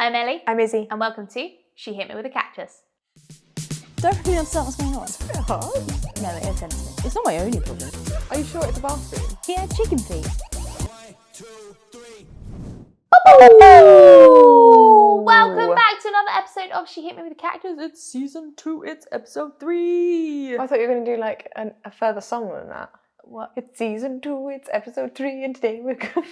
I'm Ellie. I'm Izzie. And welcome to She Hit Me With a Cactus. Don't really understand what's going on. It's a bit hard. No, it is anything. It's not my only problem. Are you sure it's a bathroom? He had chicken feet. 1, 2, 3. Oh! Welcome back to another episode of She Hit Me With a Cactus. It's season 2, it's episode 3. I thought you were going to do like a further song than that. What? It's season 2, it's episode 3, and today we're going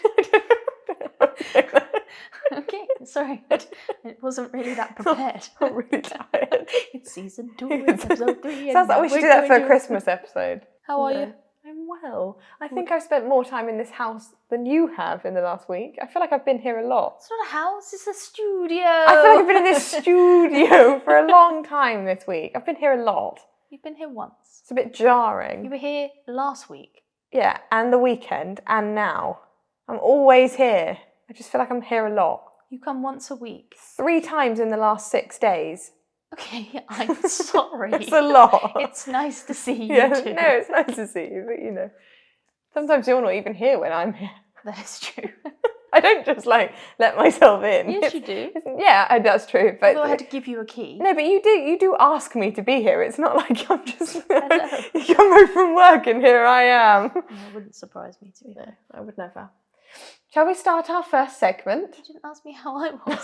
Okay, sorry. It wasn't really that prepared. I'm really tired. It's season 2, it's episode 3. Sounds like we should do that for a Christmas episode. How are you? I'm well. I think I've spent more time in this house than you have in the last week. I feel like I've been here a lot. It's not a house, it's a studio. I feel like I've been in this studio for a long time this week. I've been here a lot. You've been here once. It's a bit jarring. You were here last week. Yeah, and the weekend, and now. I'm always here. I just feel like I'm here a lot. You come once a week. 3 times in the last 6 days. Okay, I'm sorry. It's a lot. It's nice to see you Yeah, too. no, it's nice to see you, but you know. Sometimes you're not even here when I'm here. That is true. I don't just let myself in. Yes, you do. Yeah, that's true. But Although I had to give you a key. no, but you do ask me to be here. It's not like I'm just I you come home from work and here I am. It wouldn't surprise me to be fair. I would never. Shall we start our first segment? You didn't ask me how I was.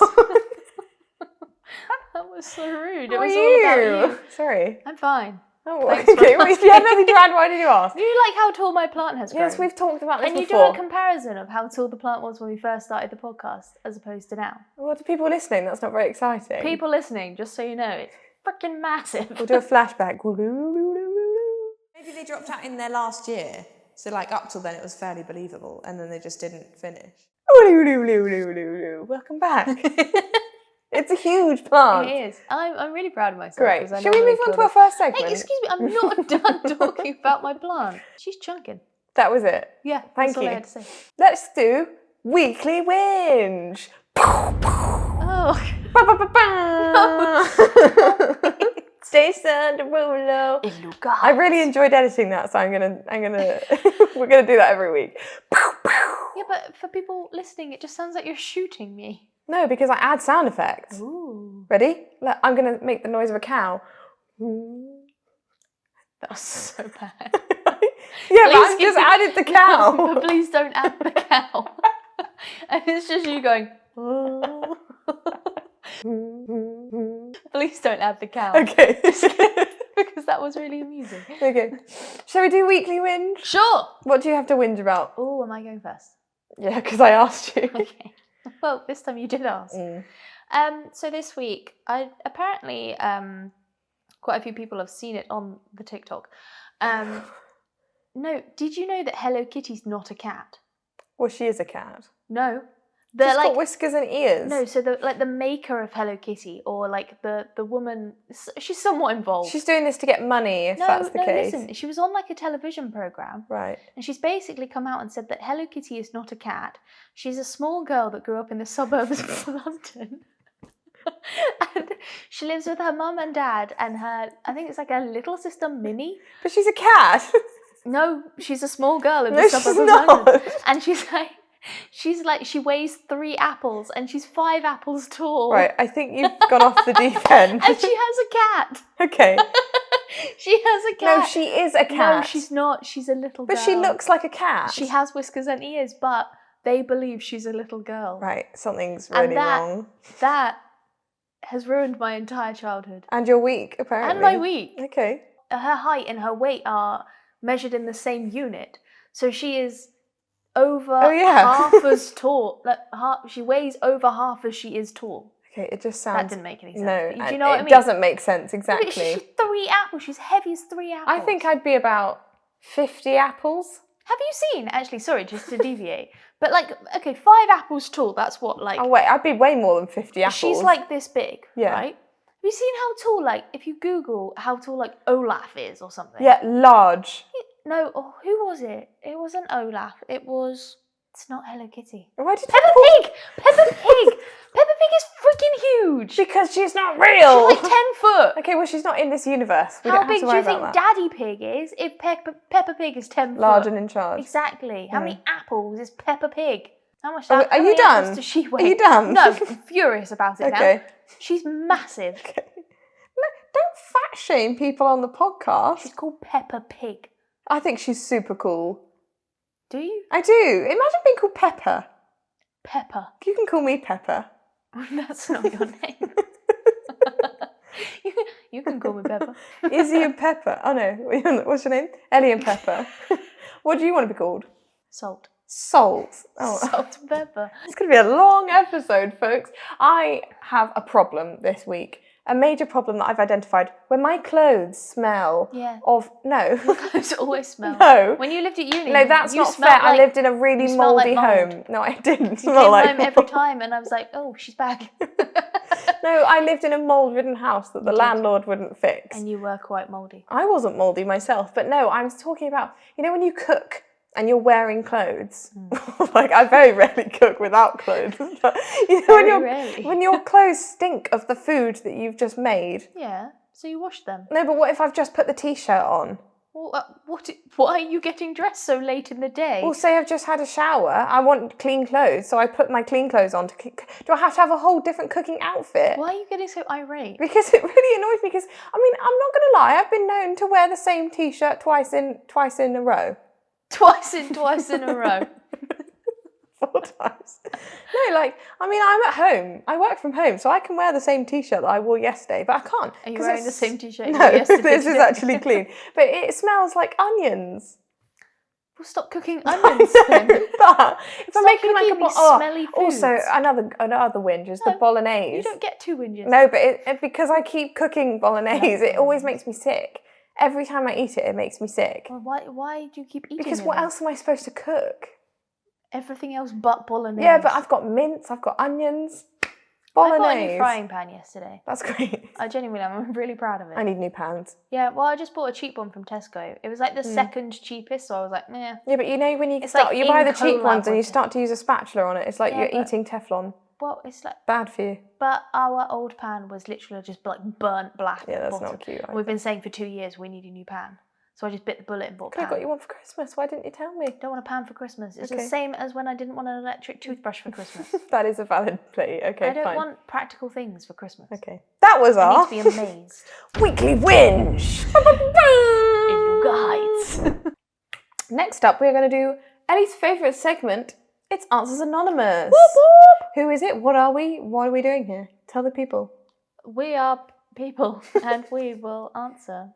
That was so rude. It How was are all about you. Sorry. I'm fine. Oh, Thanks for okay. Well, if you had nothing to add, why did you ask? Do you like how tall my plant has grown? Yes, we've talked about this Can you before. do a comparison of how tall the plant was when we first started the podcast as opposed to now? Well, to people listening, that's not very exciting. People listening, just so you know, it's freaking massive. We'll do a flashback. Maybe they dropped out in there last year, so like up till then it was fairly believable, and then they just didn't finish. Welcome back. It's a huge plant. It is. I'm really proud of myself. Great. 'Cause I Shall we normally move on feel to our like- first segment? Hey, excuse me, I'm not done talking about my plant. She's chunking. That was it. Yeah, Thank that's all you. I had to say. Let's do weekly whinge. Oh. Jason Derulo. Illuga. I really enjoyed editing that, so I'm gonna we're gonna do that every week. Yeah, but for people listening, it just sounds like you're shooting me. No, because I add sound effects. Ooh. Ready? Look, I'm gonna make the noise of a cow. That was so bad. Yeah, but Please I've just added the cow. No, but please don't add the cow. And it's just you going, oh. Please don't add the cow. Okay. Because that was really amusing. Okay. Shall we do weekly whinge? Sure. What do you have to whinge about? Oh, am I going first? Yeah, because I asked you. Okay. Well, this time you did ask. So this week, apparently quite a few people have seen it on the TikTok. No, did you know that Hello Kitty's not a cat? Well, she is a cat. No. She's got whiskers and ears. No, so the maker of Hello Kitty, or like the woman, she's somewhat involved. She's doing this to get money, if that's the case. Listen, she was on like a television program, Right. and she's basically come out and said that Hello Kitty is not a cat. She's a small girl that grew up in the suburbs of London. And she lives with her mum and dad and her, I think it's like her little sister Minnie. But she's a cat. No, she's a small girl in No, the suburbs she's of not. London. And she's like, she weighs 3 apples and she's 5 apples tall. Right, I think you've gone off the deep end. And she has a cat. Okay. She has a cat. No, she is a cat. No, she's not. She's a little girl. But she looks like a cat. She has whiskers and ears, but they believe she's a little girl. Right, something's really wrong. That has ruined my entire childhood. And your week, apparently. And my week. Okay. Her height and her weight are measured in the same unit. So she is over half as tall. She weighs over half as she is tall. Okay, it just sounds... That didn't make any sense. No, Do you know what I mean? It doesn't make sense, No, exactly. but she's 3 apples. She's heavy as 3 apples. I think I'd be about 50 apples. Have you seen, actually, sorry, just to deviate, but like, okay, 5 apples tall, that's what, like... Oh, wait, I'd be way more than 50 apples. She's like this big, Yeah. right? Have you seen how tall, like, if you Google how tall, like, Olaf is or something? Yeah, large. No, who was it? It wasn't Olaf, it was... It's not Hello Kitty. Why did Peppa Pig! Peppa Pig! Peppa Pig is freaking huge! Because she's not real. She's like 10 foot! Okay, well, she's not in this universe. We How don't have big to do worry you think about that. Daddy Pig is if Peppa Pig is 10 foot? Large and in charge. Exactly. How many apples is Peppa Pig? How much? Are How you many apples done? does she weigh? Are you done? No, I'm furious about it Okay. now. She's massive. Okay. No, don't fat shame people on the podcast. She's called Peppa Pig. I think she's super cool. Do you? I do. Imagine being called Pepper. Peppa. You can call me Pepper. That's not your name. you can call me Peppa. Izzie and Pepper. Oh no, what's your name? Ellie and Pepper. What do you want to be called? Salt. Salt. Oh. Salt and pepper. It's going to be a long episode, folks. I have a problem this week. A major problem that I've identified when my clothes smell of... No. Clothes always smell. No. When you lived at uni, No, that's you not smelled fair. I like- lived in a really you smelled mouldy like mould. home. No, I didn't You smell came like home every mould. time and I was like, oh, she's back. No, I lived in a mould-ridden house that the did. landlord wouldn't fix. And you were quite mouldy. I wasn't mouldy myself, but no, I was talking about, you know, when you cook and you're wearing clothes. Like, I very rarely cook without clothes. But, you know, Very rarely. when your clothes stink of the food that you've just made. Yeah, so you washed them. No, but what if I've just put the t-shirt on? Well, why are you getting dressed so late in the day? Well, say I've just had a shower. I want clean clothes, so I put my clean clothes on. Do I have to have a whole different cooking outfit? Why are you getting so irate? Because it really annoys me. Because I'm not going to lie. I've been known to wear the same t-shirt twice in a row. Twice in a row. 4 times. No, I'm at home. I work from home, so I can wear the same t-shirt that I wore yesterday, but I can't. Are you wearing the same t-shirt you No, wore yesterday? this is actually clean. But it smells like onions. Well, stop cooking onions then. But if I'm Stop making like a cooking these smelly foods. Also, another whinge is the bolognese. You don't get 2 whinges. No, but because I keep cooking bolognese, it always makes me sick. Every time I eat it, it makes me sick. Well, why do you keep eating Because it? what else am I supposed to cook? Everything else but bolognese. Yeah, but I've got mince, I've got onions, I got a bolognese. new frying pan yesterday. That's great. I genuinely am. I'm really proud of it. I need new pans. Yeah, well, I just bought a cheap one from Tesco. It was like the second cheapest, so I was like, meh. Yeah, but you know when you It's start, like you buy in the cheap collab ones and you with it. start to use a spatula on it. It's like Yeah, you're but- eating Teflon. Well, it's like, Bad for you. but our old pan was literally just like burnt black. Yeah, at the that's not bottom. cute either. We've been saying for 2 years we need a new pan, so I just bit the bullet and bought a Could pan. have got you one for Christmas. Why didn't you tell me? Don't want a pan for Christmas. It's Okay. the same as when I didn't want an electric toothbrush for Christmas. That is a valid plea. Okay, I don't fine. want practical things for Christmas. Okay. That was I our need to be amazed weekly whinge. in you guys. Next up, we're going to do Ellie's favourite segment. It's Answers Anonymous. Whoop, whoop. Who is it? What are we? What are we doing here? Tell the people. We are people, and we will answer.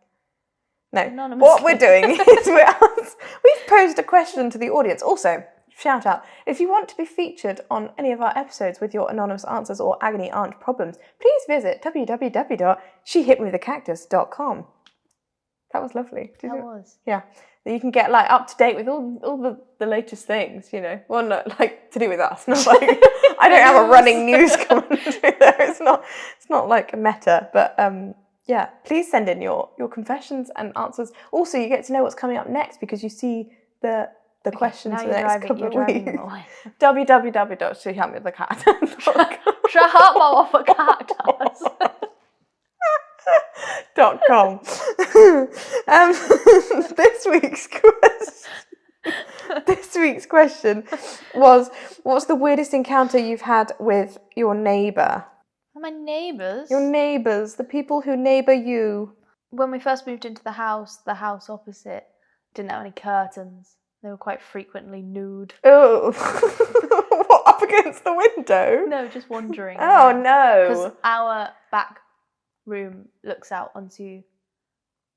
No. Anonymously. What we're doing is we've posed a question to the audience. Also, shout out, if you want to be featured on any of our episodes with your anonymous answers or agony aunt problems, please visit www.shehitmewithacactus.com. That was lovely. Did That you- was. Yeah. You can get like up to date with all the latest things, you know. Well, not like to do with us. Not like I don't have a running news commentary there. It's not like a meta, but yeah. Please send in your confessions and answers. Also, you get to know what's coming up next because you see the questions Now for the next couple you're of driving weeks. them away. www.shehitmewithacactus.com. Shut up, my off a cactus. .com. This week's question was, what's the weirdest encounter you've had with your neighbour? My neighbours. Your neighbours, the people who neighbour you. When we first moved into the house opposite didn't have any curtains. They were quite frequently nude. Oh, what, up against the window? No, just wandering. Oh Because no. our back room looks out onto...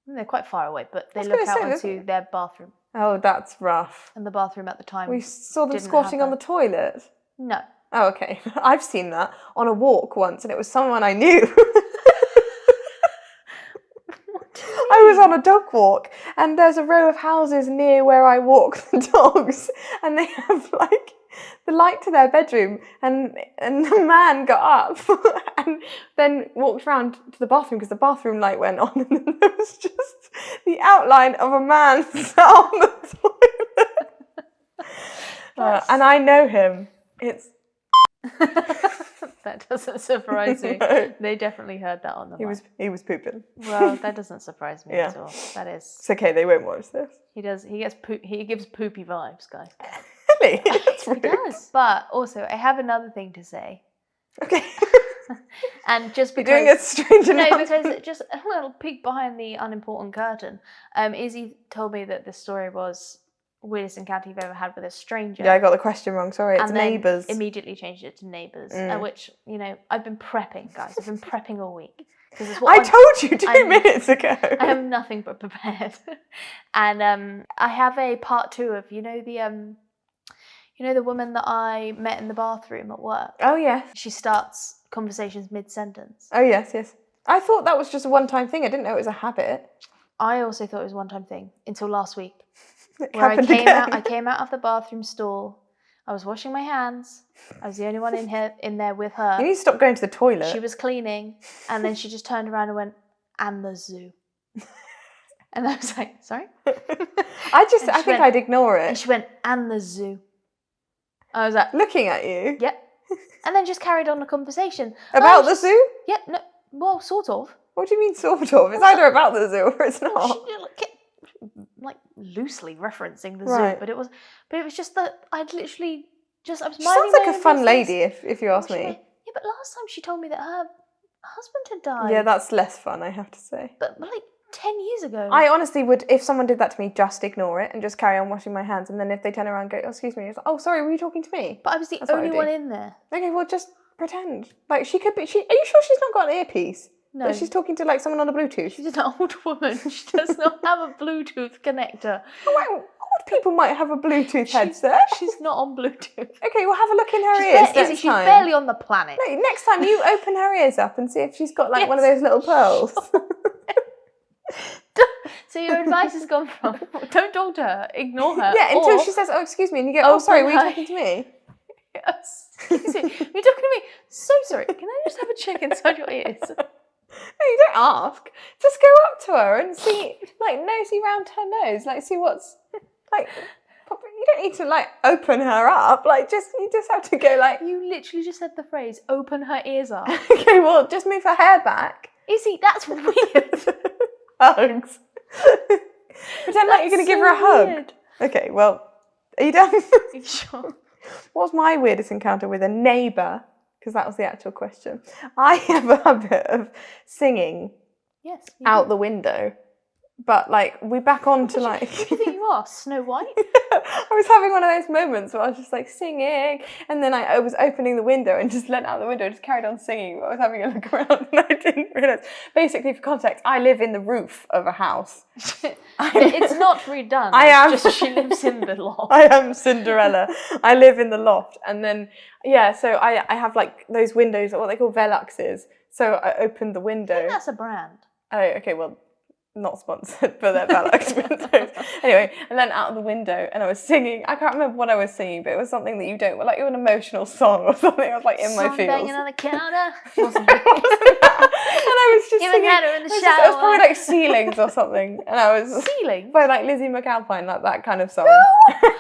They're quite far away, but they I was look gonna out say, onto their bathroom. Oh, that's rough. And the bathroom at the time... We saw them didn't squatting have on the toilet. No. Oh, okay. I've seen that on a walk once, and it was someone I knew. I was on a dog walk, and there's a row of houses near where I walk the dogs, and they have like the light to their bedroom, and the man got up and then walked round to the bathroom because the bathroom light went on, and then there was just the outline of a man sat on the toilet. And I know him. It's That doesn't surprise me. No. They definitely heard that on the mic. he was pooping. Well, that doesn't surprise me Yeah. at all. That is... It's okay, they won't watch this. He gives poopy vibes, guys. Really? That's rude. He does. But also, I have another thing to say. Okay. And just You're because... doing a strange No, announcement. because just a little peek behind the unimportant curtain. Izzie told me that this story was weirdest encounter you've ever had with a stranger. Yeah, I got the question wrong. Sorry, it's and then Neighbours. immediately changed it to Neighbours, Mm. which, you know, I've been prepping, guys. I've been prepping all week. I told you 2 minutes ago. I am nothing but prepared. And I have a part 2 of, you know the woman that I met in the bathroom at work? Oh, yeah. She starts conversations mid-sentence. Oh, yes, yes. I thought that was just a one-time thing. I didn't know it was a habit. I also thought it was a one-time thing until last week. It Where happened I came out of the bathroom stall. I was washing my hands. I was the only one in there with her. You need to stop going to the toilet. She was cleaning, and then she just turned around and went, "And the zoo." And I was like, "Sorry?" I think I'd ignore And it. she went, "And the zoo." I was like, Looking at you. "Yep." And then just carried on the conversation. About the zoo? Yep. No. Well, sort of. What do you mean, sort of? It's either about the zoo or it's not. She kept, like, loosely referencing the zoo, Right. but it was just that I'd literally just I was She minding sounds like my a own fun business. lady, if you ask She me. went, yeah, but last time she told me that her husband had died. Yeah, that's less fun, I have to say. But like 10 years ago. I honestly would, if someone did that to me, just ignore it and just carry on washing my hands. And then if they turn around and go, "Oh, excuse me," it's like, "Oh, sorry, were you talking to me?" But I was the That's what I only do. one in there. Okay, well, just pretend. Like, she could be... Are you sure she's not got an earpiece? No. That she's talking to, like, someone on a Bluetooth? She's an old woman. She does not have a Bluetooth connector. Oh, wow. Old people might have a Bluetooth headset. She's not on Bluetooth. Okay, well, have a look in her She's, ears Izzie, next she's time. barely on the planet. No, next time you open her ears up and see if she's got, like, one of Yes. those little pearls. So your advice has gone from don't talk to her, ignore her. Yeah, until or, she says, "Oh, excuse me," and you go, "Oh, sorry, were you open her- talking to me?" Excuse me, you're talking to me. So sorry. Can I just have a check inside your ears? No, you don't ask. Just go up to her and see, like, nosy round her nose, like, see what's, like, you don't need to, like, open her up, like, you just have to go, like, You literally just said the phrase, "Open her ears up." okay, well, just move her hair back. Izzie, that's weird. Hugs. Pretend like you're going to give her a hug. Weird. Okay, well, are you done? Are you sure? What's my weirdest encounter with a neighbour? Because that was the actual question. I have a habit of singing Yes. out the window. But, like, we back on to, like... Who do you think you are, Snow White? I was having one of those moments where I was just, like, singing, and then I was opening the window and just leant out the window and just carried on singing, but I was having a look around and I didn't realise. Basically, for context, I live in the roof of a house. It's not redone. I am. It's just she lives in the loft. I am Cinderella. I live in the loft. And then, yeah, so I have, like, those windows, what they call Veluxes. So I opened the I window. think that's a brand. Oh, okay, well, not sponsored, but they're Velux windows. Anyway, I leant out of the window and I was singing. I can't remember what I was singing, but it was something that you don't, like, an emotional song or something. I was, like, in my Song feels. banging on the counter. Wasn't that. And I was just Even singing. had her in the it was just- it was shower. probably like Ceilings or something. And I was... Ceiling. By, like, Lizzie McAlpine, like that kind of song.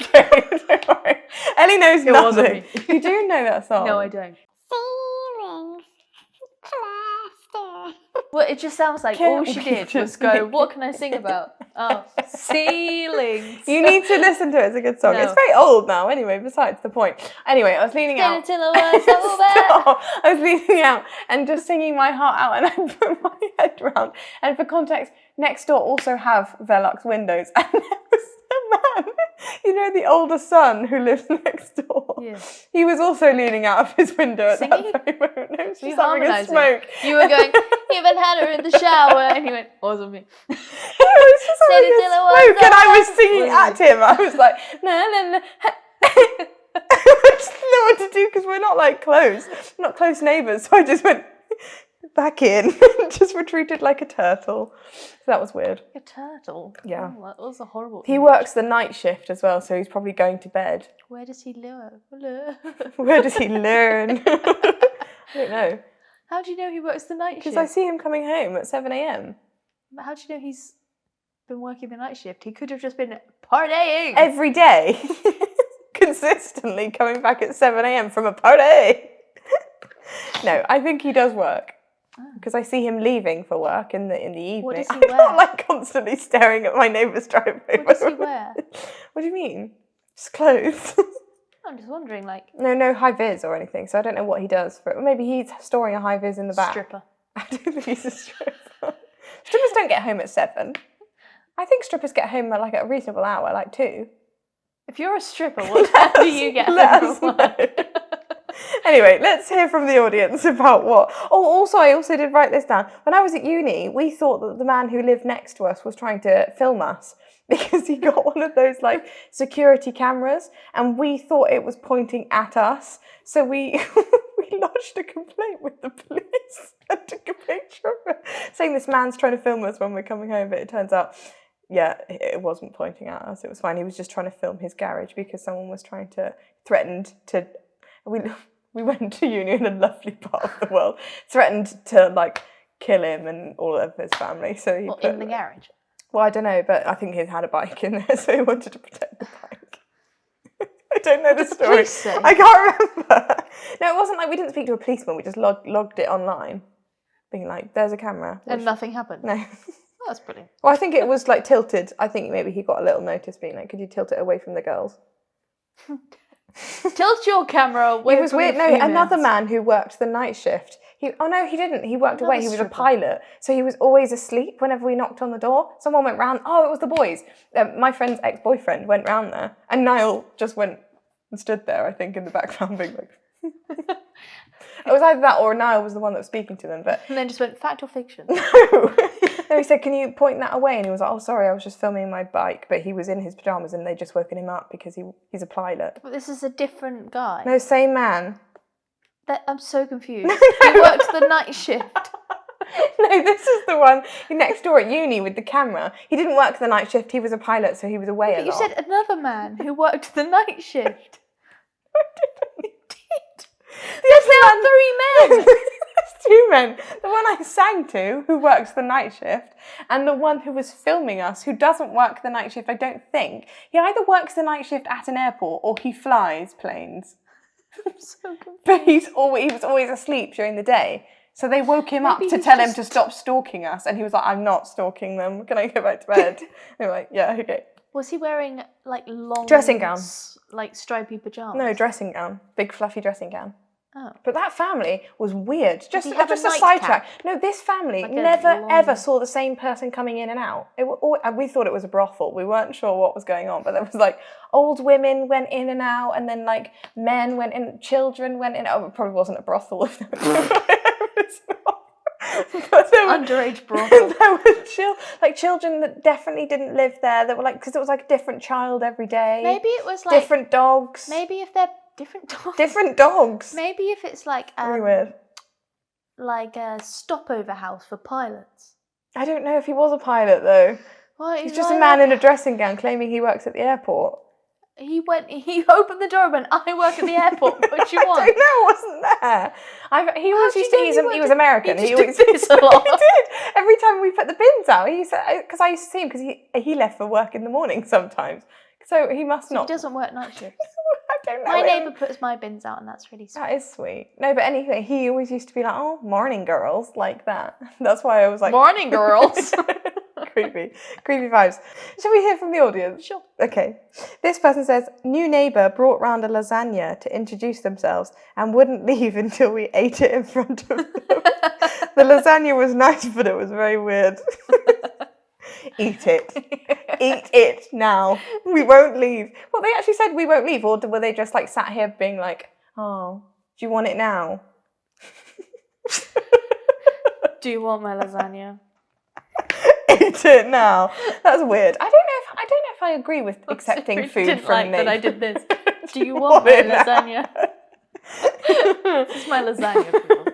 Okay, don't worry. Ellie knows It wasn't nothing. You do know that song? No, I don't. Ceilings, plaster. Well, it just sounds like Can't all she we did was just go, make "What can I sing about?" Oh, ceilings. You need to listen to it. It's a good song. No. It's very old now, anyway, besides the point. Anyway, I was leaning Stayed out. until I was over. Stop. I was leaning out and just singing my heart out, and I put my head round. And for context, next door also have Velux windows, and there was a man, you know, the older son who lives next door. Yeah. He was also leaning out of his window at Singing? that very moment. No, he was Were you just having a harmonising? smoke. You were going, "Even had her in the shower," and he went, "Wasn't me." He was just Said having it a till I was smoke, and I was over. singing at him. I was like, "Na na na." I just didn't know what to do because we're not, like, close. Not close neighbours. So I just went back in and just retreated like a turtle. So that was weird. A turtle. Yeah. Oh, that was a horrible. He image. works the night shift as well, so he's probably going to bed. Where does he live? Where does he learn? I don't know. How do you know he works the night Because shift? I see him coming home at 7 a.m. But how do you know he's been working the night shift? He could have just been partying. every day. Consistently coming back at 7 a.m. from a party. No, I think he does work. Because I see him leaving for work in the evening. What does he I'm wear? not, like, constantly staring at my neighbour's driveway. What does he wear? What do you mean? Just clothes. I'm just wondering, like, No high vis or anything. So I don't know what he does for it. Maybe he's storing a high vis in the back. stripper. I don't think he's a stripper. Strippers don't get home at 7. I think strippers get home at like a reasonable hour, like 2. If you're a stripper, what time do you get Let home us from know. work? Anyway, let's hear from the audience about what. Oh, also, I also did write this down. When I was at uni, we thought that the man who lived next to us was trying to film us because he got one of those like security cameras, and we thought it was pointing at us. So we we lodged a complaint with the police and took a picture of it, saying this man's trying to film us when we're coming home. But it turns out, yeah, it wasn't pointing at us. It was fine. He was just trying to film his garage because someone was threatened to. We went to uni in a lovely part of the world, threatened to like kill him and all of his family. So he in the garage? Well, I don't know, but I think he had a bike in there, so he wanted to protect the bike. I don't know the did the story. police say? I can't remember. No, it wasn't like we didn't speak to a policeman. We just logged it online, being like, "There's a camera." And nothing happened? No. Oh, that's brilliant. Well, I think it was like tilted. I think maybe he got a little notice being like, "Could you tilt it away from the girls?" Tilt your camera away It was from weird. the No, females. another man who worked the night shift. He didn't. He worked away. He was stripper. a pilot, so he was always asleep whenever we knocked on the door. Someone went round. Oh, it was the boys. My friend's ex-boyfriend went round there, and Niall just went and stood there. I think in the background, being like. It was either that or Niall was the one that was speaking to them, but And then just went, fact or fiction? no, he said, "Can you point that away?" And he was like, "Oh, sorry, I was just filming my bike." But he was in his pajamas, and they'd just woken him up because he's a pilot. But this is a different guy. No, same man. I'm so confused. He works the night shift. No, this is the one next door at uni with the camera. He didn't work the night shift. He was a pilot, so he was away a But you lot. said another man who worked the night shift. Yes, There are 3 men. There's 2 men. The one I sang to, who works the night shift, and the one who was filming us, who doesn't work the night shift, I don't think. He either works the night shift at an airport or he flies planes. I'm so confused. But he was always asleep during the day. So they woke him up Maybe to he's tell him just- to stop stalking us. And he was like, "I'm not stalking them. Can I go back to bed?" They were like, "Yeah, okay." Was he wearing like long Dressing gown. Like stripy pajamas? No, dressing gown. Big fluffy dressing gown. Oh. But that family was weird. Just he have a a nightcap? sidetrack. No, this family Like a never long- ever saw the same person coming in and out. We thought it was a brothel. We weren't sure what was going on, but there was like old women went in and out, and then like men went in, children went in. Oh, it probably wasn't a brothel. If there was but there were, Underage brothel. there were children that definitely didn't live there. That were like, because it was like a different child every day. Maybe it was like different dogs. Maybe if they're different dogs. Different dogs. Maybe if it's like Very weird. like a stopover house for pilots. I don't know if he was a pilot though. Well, He's just a man in a dressing gown claiming he works at the airport. He opened the door and went, "I work at the airport. What do you want?" I don't know, I wasn't there. He always do used you to. know He was American. He always just did this a lot. He did. Every time we put the bins out, he said, because I used to see him because he left for work in the morning sometimes. So he must not. He doesn't work night shifts. I don't know. My him. neighbour puts my bins out, and that's really sweet. That is sweet. No, but anyway, he always used to be like, "Oh, morning girls," like that. That's why I was like, Morning, girls. creepy vibes. Shall we hear from the audience? Sure. Okay. This person says, "New neighbour brought round a lasagna to introduce themselves and wouldn't leave until we ate it in front of them. The lasagna was nice, but it was very weird." Eat it. Eat it now. We won't leave. Well, they actually said we won't leave, or were they just like sat here being like, "Oh, do you want it now?" Do you want my lasagna? Eat it now. That's weird. I don't know if I agree with accepting food didn't from like that I neighbours. did this. Do you want my it now? lasagna? This is my lasagna, people.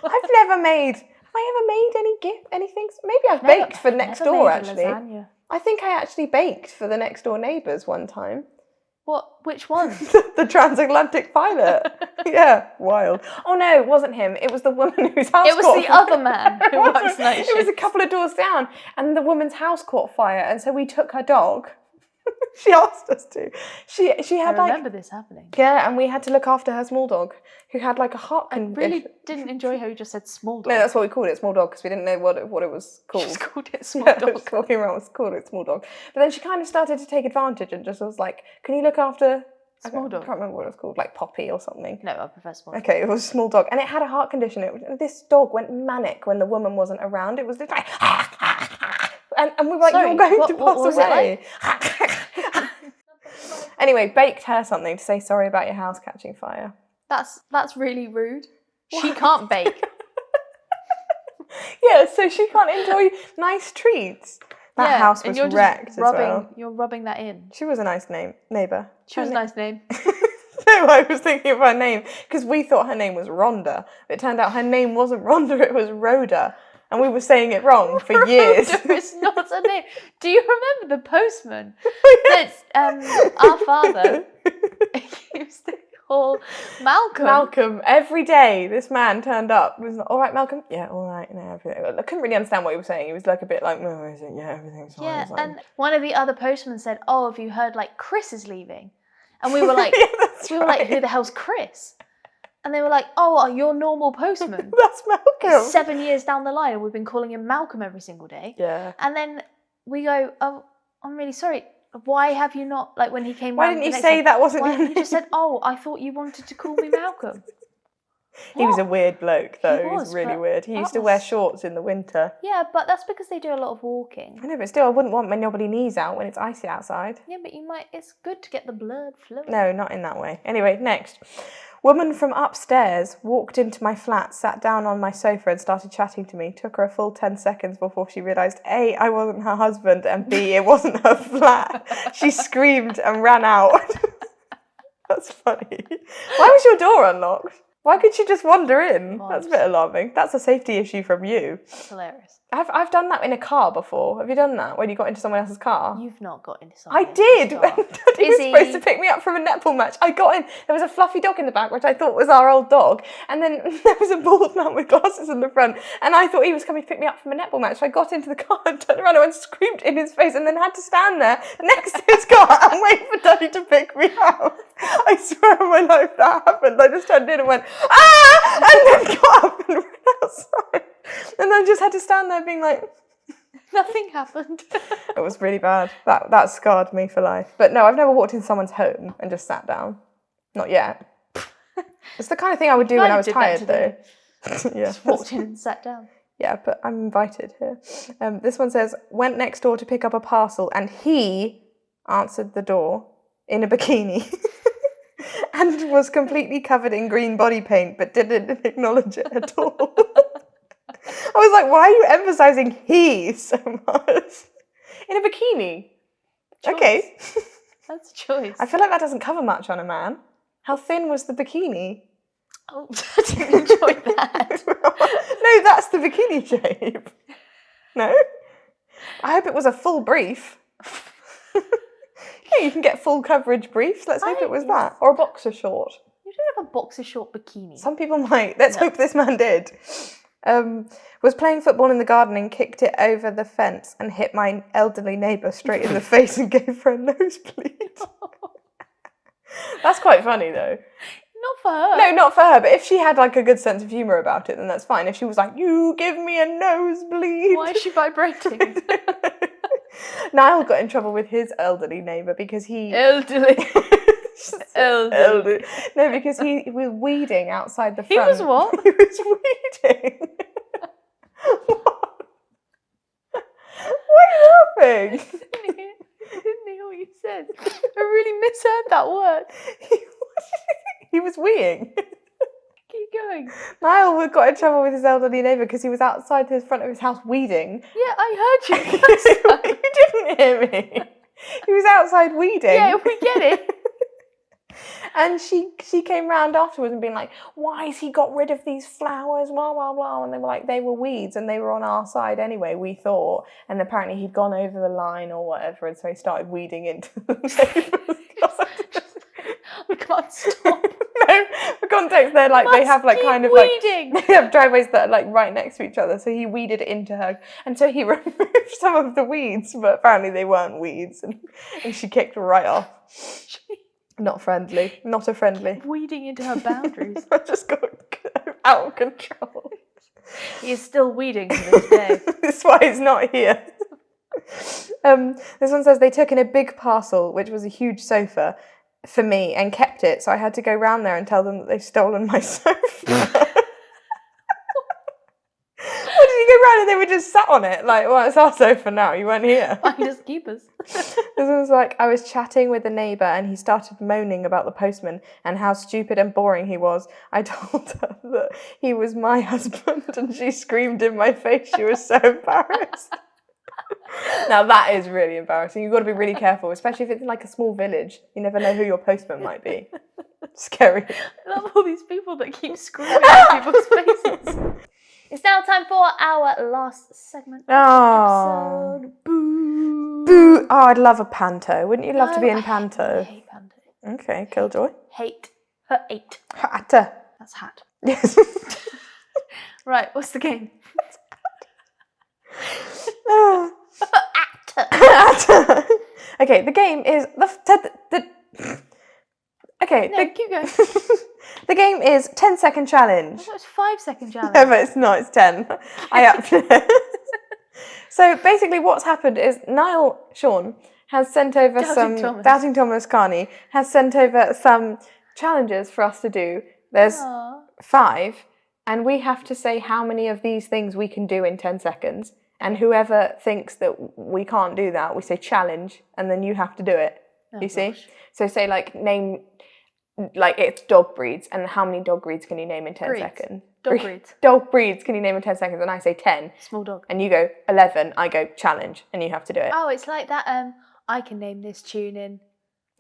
I've never made. Have I ever made anything? Maybe I've baked for next Never door made a actually. lasagna. I think I actually baked for the next door neighbours one time. What? Which one? The transatlantic pilot. Yeah, wild. Oh no, it wasn't him. It was the woman whose house It was caught the other man It who works wasn't. night It was a shifts. couple of doors down, and the woman's house caught fire, and so we took her dog. She asked us to. She I had like remember this happening. yeah, and we had to look after her small dog, who had like a heart I condition. really didn't enjoy how you just said small dog. No, that's what we called it, small dog, because we didn't know what it was called. Just called it small Yeah, dog. just walking around was called it small dog. But then she kind of started to take advantage and just was like, "Can you look after Small I dog. can't remember what it was called, like Poppy or something. No, I prefer small dog. Okay, it was a small dog, and it had a heart condition. This dog went manic when the woman wasn't around. It was just like, and we were like, Sorry, you're going what- to what pass was it away. Anyway, baked her something to say sorry about your house catching fire. That's really rude. She can't bake. Yeah, so she can't enjoy nice treats. That house and was you're just wrecked rubbing, as well. You're rubbing that in. She was a nice neighbour. She was a nice name. No, I was thinking of her name because we thought her name was Rhonda. But it turned out her name wasn't Rhonda, it was Rhoda. And we were saying it wrong for years. It's not a name. Do you remember the postman that our father used to call Malcolm? Malcolm, every day this man turned up. Was all right, Malcolm? Yeah, all right. No, everything. I couldn't really understand what he was saying. He was like a bit like, no, is it? Yeah, everything's fine. Yeah, It's like, and one of the other postmen said, "Oh, have you heard like Chris is leaving?" And we were like, yeah, that's we were like, right. "Who the hell's Chris?" And they were like, "Oh, your normal postman." That's Malcolm. 7 years down the line, and we've been calling him Malcolm every single day. Yeah. And then we go, "Oh, I'm really sorry. Why have you not, like when he came Why round didn't the you next say time, that wasn't why your didn't you name? just said, oh, I thought you wanted to call me Malcolm." He was a What? weird bloke, though. He was was, really but weird. He that used to wear was- shorts in the winter. Yeah, but that's because they do a lot of walking. I know, but still, I wouldn't want my knobbly knees out when it's icy outside. Yeah, but it's good to get the blood flowing. No, not in that way. Anyway, next. Woman from upstairs walked into my flat, sat down on my sofa and started chatting to me. Took her a full 10 seconds before she realised A, I wasn't her husband, and B, it wasn't her flat. She screamed and ran out. That's funny. Why was your door unlocked? Why could she just wander in? That's a bit alarming. That's a safety issue from you. It's hilarious. I've done that in a car before. Have you done that when you got into someone else's car? You've not got into I something. did. When Daddy was Izzie. supposed to pick me up from a netball match, I got in. There was a fluffy dog in the back, which I thought was our old dog, and then there was a bald man with glasses in the front, and I thought he was coming to pick me up from a netball match. So I got into the car and turned around and screamed in his face, and then had to stand there next to his car and wait for Daddy to pick me up. I swear on my life that happened. I just turned in and went, ah, and then got up and ran outside, and then just had to stand there being like. Nothing happened. It was really bad. That scarred me for life. But no, I've never walked in someone's home and just sat down. Not yet. It's the kind of thing I would do when I was tired, though. Yeah. Just walked in and sat down. Yeah, but I'm invited here. This one says, went next door to pick up a parcel and he answered the door in a bikini and was completely covered in green body paint but didn't acknowledge it at all. I was like, why are you emphasising he so much? In a bikini. Choice. Okay. That's a choice. I feel like that doesn't cover much on a man. How thin was the bikini? Oh, I didn't enjoy that. No, that's the bikini shape. No? I hope it was a full brief. Yeah, you can get full coverage briefs. Let's hope it was that. Or a boxer short. You don't have a boxer short bikini. Some people might. Let's hope this man did. Was playing football in the garden and kicked it over the fence and hit my elderly neighbour straight in the face and gave her a nosebleed. That's quite funny though. Not for her. No, not for her, but if she had like a good sense of humour about it, then that's fine. If she was like, you give me a nosebleed. Why is she vibrating? Niall got in trouble with his elderly neighbour because he... Elderly. Elderly. No, because he was weeding outside the front. He was what? He was weeding. What are you laughing? I didn't hear what you said. I really misheard that word. He was weeing. Keep going. Niall got in trouble with his elderly neighbour because he was outside the front of his house weeding. Yeah, I heard you. You didn't hear me. He was outside weeding. Yeah, we get it. And she came round afterwards and being like, why has he got rid of these flowers, blah, blah, blah. And they were like, they were weeds and they were on our side anyway, we thought. And apparently he'd gone over the line or whatever, and so he started weeding into the neighbour's garden. I can't stop. No, for context, they're like, they have like Must kind keep of like, weeding. they have driveways that are like right next to each other. So he weeded into her. And so he removed some of the weeds, but apparently they weren't weeds. And she kicked right off. Not friendly. Not a friendly. Weeding into her boundaries. I just got out of control. He is still weeding to this day. That's why he's not here. This one says they took in a big parcel, which was a huge sofa, for me and kept it, so I had to go round there and tell them that they've stolen my sofa. What did you go round and they were just sat on it? Like, well, it's our sofa now, you weren't here. I just keep us. This was like, I was chatting with a neighbour and he started moaning about the postman and how stupid and boring he was. I told her that he was my husband and she screamed in my face. She was so embarrassed. Now that is really embarrassing. You've got to be really careful, especially if it's in like a small village. You never know who your postman might be. Scary. I love all these people that keep screaming in people's faces. It's now time for our last segment. Oh. Episode. Boo. Boo. Oh, I'd love a panto. Wouldn't you love to be in I panto? hate panto. Okay, Killjoy. Hate. Her eight. Hatta. That's hat. Yes. Right, what's the game? Oh. Actor. Okay, the game is okay. No, keep going. The game is 10-second challenge. I thought it was 5-second challenge. No, but it's not. It's 10. I upped it. So basically, what's happened is Sean has sent over Doubting Thomas Carney has sent over some challenges for us to do. There's 5, and we have to say how many of these things we can do in 10 seconds. And whoever thinks that we can't do that, we say challenge, and then you have to do it. You see? So say like name, like it's dog breeds, and how many dog breeds can you name in 10 seconds? Dog breeds. Dog breeds can you name in 10 seconds? And I say 10. Small dog. And you go 11, I go challenge, and you have to do it. Oh, it's like that. I can name this tune in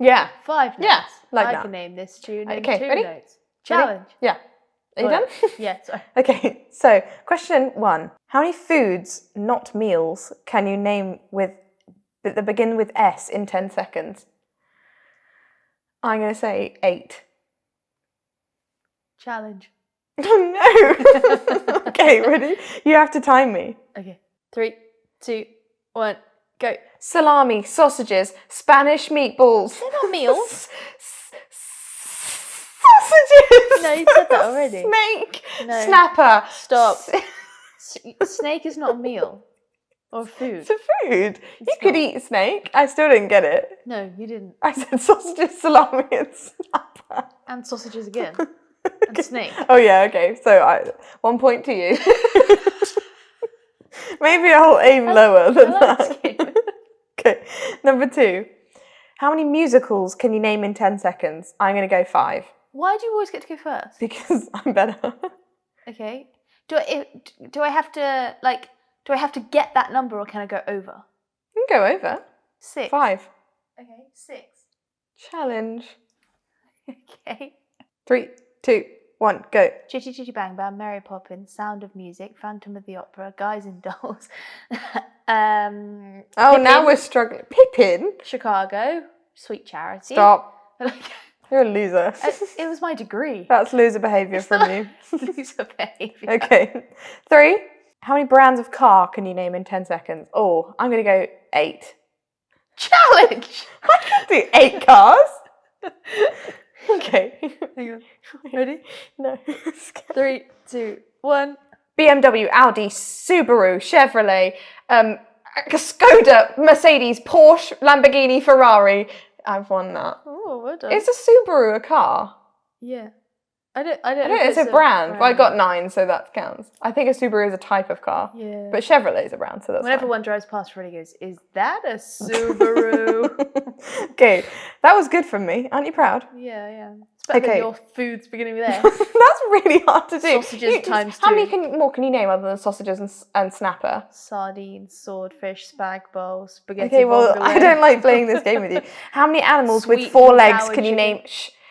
Yeah. 5 notes. Yeah, like I that. can name this tune in Okay, 2 ready? notes. Challenge. Ready? Yeah. Are you done? Yeah, sorry. Okay, so question 1. How many foods, not meals, can you name that begin with S in 10 seconds? I'm going to say 8. Challenge. Oh no! Okay, ready? You have to time me. Okay. 3, 2, 1, go. Salami, sausages, Spanish meatballs. They're not meals. Sausages! No, you said that already. Snake! No. Snapper! Stop. Snake is not a meal. Or food. It's a food. You could eat snake. I still didn't get it. No, you didn't. I said sausages, salami and snapper. And sausages again. And snake. Oh yeah, okay. So 1 point to you. Maybe I'll aim lower than that. Okay, number 2. How many musicals can you name in 10 seconds? I'm going to go 5. Why do you always get to go first? Because I'm better. Okay. Do I have to get that number or can I go over? You can go over. 6. 5. Okay, 6. Challenge. Okay. 3, 2, 1, go. Chitty Chitty Bang Bang, Mary Poppins, Sound of Music, Phantom of the Opera, Guys and Dolls. Oh, Pippin, now we're struggling. Pippin? Chicago, Sweet Charity. Stop. You're a loser. It was my degree. That's loser behaviour from you. Loser behaviour. Okay. 3. How many brands of car can you name in 10 seconds? Oh, I'm going to go 8. Challenge! I can do 8 cars. Okay. Hang on. Ready? No. 3, 2, 1. BMW, Audi, Subaru, Chevrolet, Skoda, Mercedes, Porsche, Lamborghini, Ferrari. I've won that. Oh, well done. Is a Subaru a car? Yeah. I don't I know don't know, if it's a brand. Well, I got 9, so that counts. I think a Subaru is a type of car. Yeah. But Chevrolet is a brand, so that's Whenever fine. one drives past, Freddie goes, "Is that a Subaru?" Okay, that was good from me. Aren't you proud? Yeah. It's better than Okay. your foods beginning with S. That's really hard to do. Sausages times How 2. many more can you name other than sausages and snapper? Sardines, swordfish, spag bowl, spaghetti. Okay, well, vongole. I don't like playing this game with you. How many animals with Sweet 4 and legs sour can you chicken. name?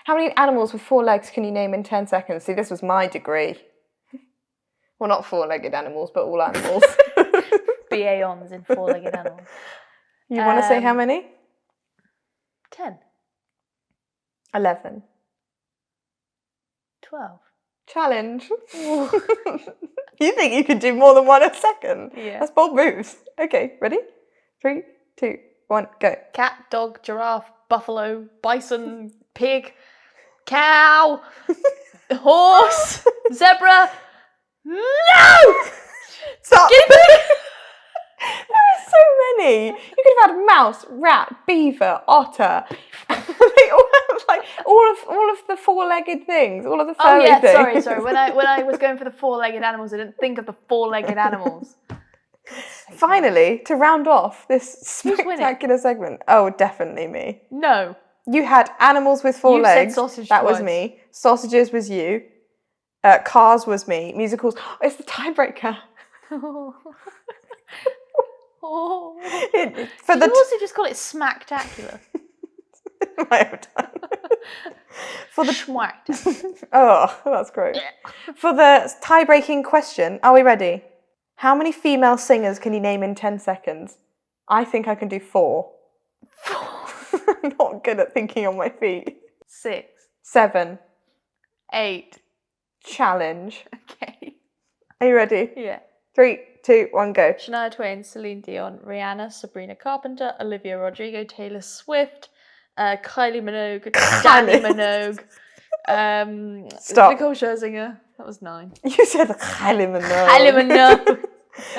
How many animals with 4 legs can you name in 10 seconds? See, this was my degree. Well, not 4-legged animals, but all animals. Baons in 4-legged animals. You want to say how many? 10, 11. 12. Challenge. You think you could do more than 1 a second? Yeah. That's bold moves. Okay, ready? 3, 2, 1, go. Cat, dog, giraffe, buffalo, bison, pig, cow, horse, zebra. No! Stop. There are so many. You could have had mouse, rat, beaver, otter. They all have all of the four-legged things, all of the furry Oh yeah, things. sorry. When I was going for the four-legged animals, I didn't think of the four-legged animals. Finally, to round off this Who's winning? spectacular segment. Oh, definitely me. No. You had animals with four You said legs. sausage that was twice. me. Sausages was you. Cars was me. Musicals. It's the tiebreaker. Oh. For Did you also just call it smacktacular? might have done. For the Schmacktacular. oh, that's gross. For the tie-breaking question, are we ready? How many female singers can you name in 10 seconds? I think I can do 4. I'm not good at thinking on my feet. 6. 7. 8. Challenge. Okay. Are you ready? Yeah. 3, 2, 1, go. Shania Twain, Celine Dion, Rihanna, Sabrina Carpenter, Olivia Rodrigo, Taylor Swift, Kylie Minogue, Danny Minogue, Stop. Nicole Scherzinger. That was 9. You said Kylie Minogue. Kylie Minogue.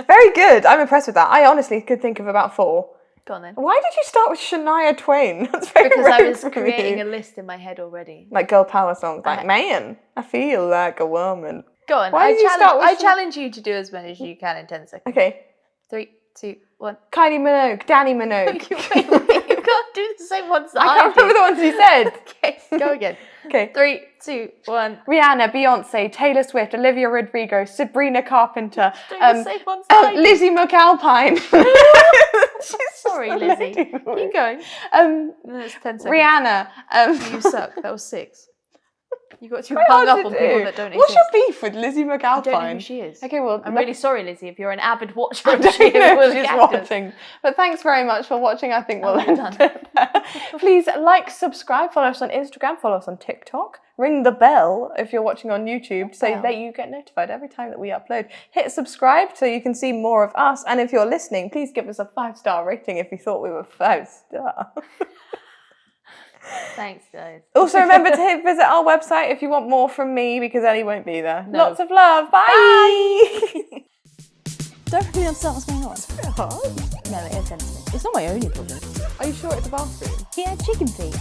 Very good. I'm impressed with that. I honestly could think of about 4. Go on then. Why did you start with Shania Twain? That's very Because I rogue was from creating you. a list in my head already. Like girl power songs, like man, I feel like a woman. Go on. Why did you start with I challenge you to do as many as you can in 10 seconds. Okay, 3, 2, 1. Kylie Minogue, Danny Minogue. Wait, you can't do the same ones that I can't remember the ones you said. Okay, go again. Okay, 3, 2, 1. Rihanna, Beyonce, Taylor Swift, Olivia Rodrigo, Sabrina Carpenter, Do the same ones that I did. Lizzie McAlpine. Sorry, Lizzie. Keep going. No, it's 10 seconds. Rihanna. You suck. That was 6. You got too Very hung hard up to on do. people that don't What's exist. your beef with Lizzie McAlpine? I don't know who she is. Okay, well, I'm really sorry, Lizzie, if you're an avid watcher I of don't She know with if a she's Cactus. watching. But thanks very much for watching. I think we'll Oh, end done. it there. Please like, subscribe, follow us on Instagram, follow us on TikTok. Ring the bell if you're watching on YouTube so Bell. that you get notified every time that we upload. Hit subscribe so you can see more of us. And if you're listening, please give us a 5-star rating if you thought we were 5-star. Thanks, guys. Also, remember to visit our website if you want more from me because Ellie won't be there. No. Lots of love. Bye. Don't really understand what's going on. Hard. No, it is sensitive. It's not my only problem. Are you sure it's a bathroom? He had chicken feet.